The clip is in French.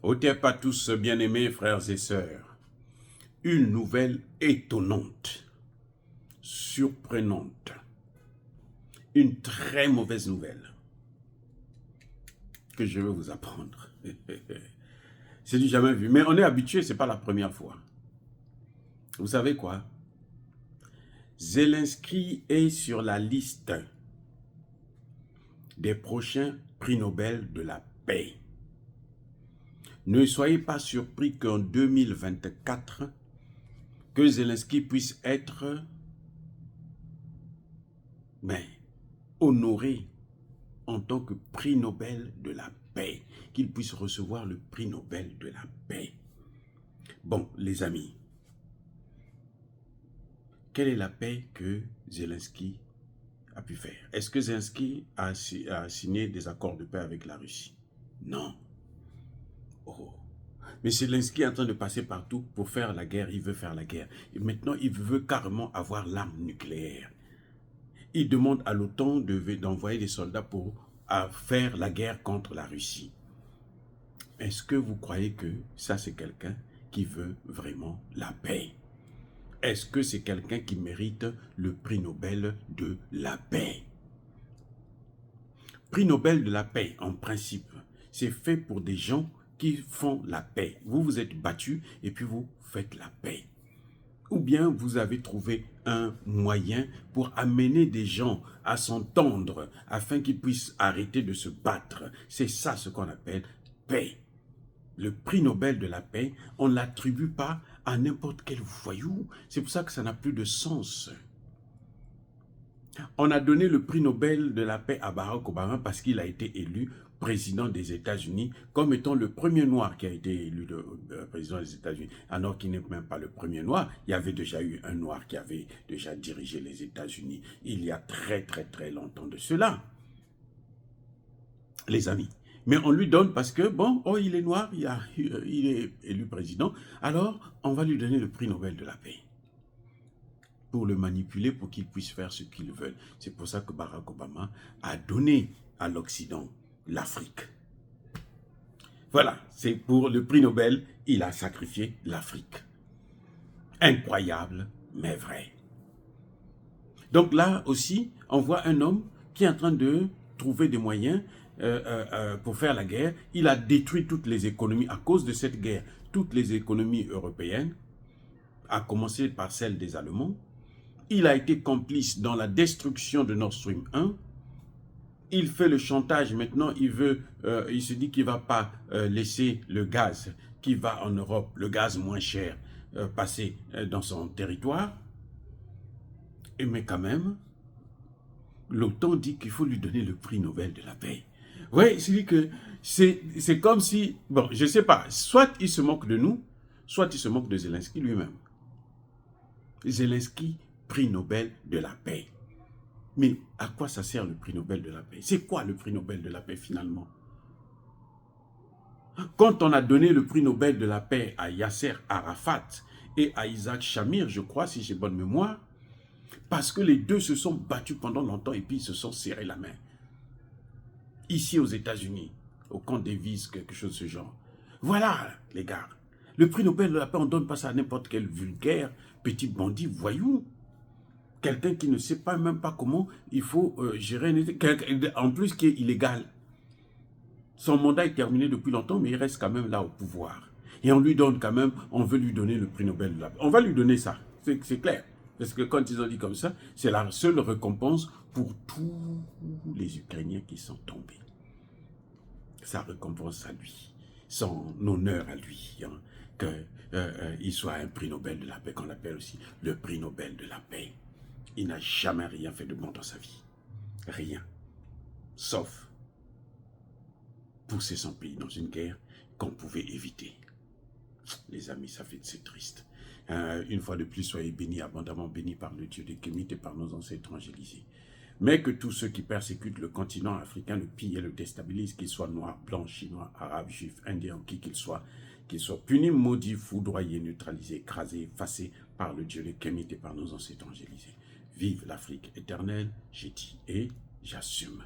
Otep à tous, bien-aimés frères et sœurs. Une nouvelle étonnante, surprenante, une très mauvaise nouvelle que je vais vous apprendre. C'est du jamais vu, mais on est habitué, c'est pas la première fois. Vous savez quoi? Zelensky est sur la liste des prochains prix Nobel de la paix. Ne soyez pas surpris qu'en 2024, que Zelensky puisse être honoré en tant que prix Nobel de la paix, qu'il puisse recevoir le prix Nobel de la paix. Bon, les amis, quelle est la paix que Zelensky a pu faire? Est-ce que Zelensky a signé des accords de paix avec la Russie? Non. Oh. Mais Zelensky est en train de passer partout pour faire la guerre, il veut faire la guerre. Et maintenant, il veut carrément avoir l'arme nucléaire. Il demande à l'OTAN d'envoyer des soldats pour faire la guerre contre la Russie. Est-ce que vous croyez que ça, c'est quelqu'un qui veut vraiment la paix? Est-ce que c'est quelqu'un qui mérite le prix Nobel de la paix? Prix Nobel de la paix, en principe, c'est fait pour des gens qui font la paix. Vous vous êtes battus et puis vous faites la paix. Ou bien vous avez trouvé un moyen pour amener des gens à s'entendre afin qu'ils puissent arrêter de se battre. C'est ça ce qu'on appelle paix. Le prix Nobel de la paix, on ne l'attribue pas à n'importe quel voyou. C'est pour ça que ça n'a plus de sens. On a donné le prix Nobel de la paix à Barack Obama parce qu'il a été élu président des États-Unis comme étant le premier noir qui a été élu président des États-Unis. Alors qu'il n'est même pas le premier noir. Il y avait déjà eu un noir qui avait déjà dirigé les États-Unis il y a très longtemps de cela. Les amis. Mais on lui donne parce que, bon, oh, il est noir, il est élu président, alors on va lui donner le prix Nobel de la paix. Pour le manipuler, pour qu'il puisse faire ce qu'il veut. C'est pour ça que Barack Obama a donné à l'Occident l'Afrique. Voilà, c'est pour le prix Nobel, il a sacrifié l'Afrique. Incroyable, mais vrai. Donc là aussi, on voit un homme qui est en train de trouver des moyens pour faire la guerre. Il a détruit toutes les économies à cause de cette guerre. Toutes les économies européennes, à commencer par celle des Allemands. Il a été complice dans la destruction de Nord Stream 1. Il fait le chantage maintenant. Il se dit qu'il ne va pas laisser le gaz qui va en Europe, le gaz moins cher, passer dans son territoire. Mais quand même, l'OTAN dit qu'il faut lui donner le prix Nobel de la paix. Oui, c'est comme si, bon, je ne sais pas, soit il se moque de nous, soit il se moque de Zelensky lui-même. Zelensky, prix Nobel de la paix. Mais à quoi ça sert le prix Nobel de la paix? C'est quoi le prix Nobel de la paix finalement? Quand on a donné le prix Nobel de la paix à Yasser Arafat et à Isaac Shamir, je crois, si j'ai bonne mémoire, parce que les deux se sont battus pendant longtemps et puis ils se sont serrés la main. Ici aux États-Unis, au camp Davis, quelque chose de ce genre. Voilà, les gars. Le prix Nobel de la paix, on ne donne pas ça à n'importe quel vulgaire, petit bandit, voyou. Quelqu'un qui ne sait pas même pas comment il faut gérer en plus qui est illégal. Son mandat est terminé depuis longtemps, mais il reste quand même là au pouvoir. Et on lui donne quand même, on veut lui donner le prix Nobel de la paix. On va lui donner ça, c'est clair. Parce que quand ils ont dit comme ça, c'est la seule récompense pour tous les Ukrainiens qui sont tombés. Sa récompense à lui, son honneur à lui, hein, qu'il soit un prix Nobel de la paix, qu'on l'appelle aussi le prix Nobel de la paix. Il n'a jamais rien fait de bon dans sa vie. Rien. Sauf pousser son pays dans une guerre qu'on pouvait éviter. Les amis, c'est triste. Une fois de plus, soyez bénis, abondamment bénis par le Dieu des Kémites et par nos ancêtres angélisés. Mais que tous ceux qui persécutent le continent africain le pillent et le déstabilisent, qu'ils soient noirs, blancs, chinois, arabes, juifs, indiens, qui qu'ils soient punis, maudits, foudroyés, neutralisés, écrasés, effacés par le Dieu des Kémites et par nos ancêtres angélisés. Vive l'Afrique éternelle, j'ai dit et j'assume.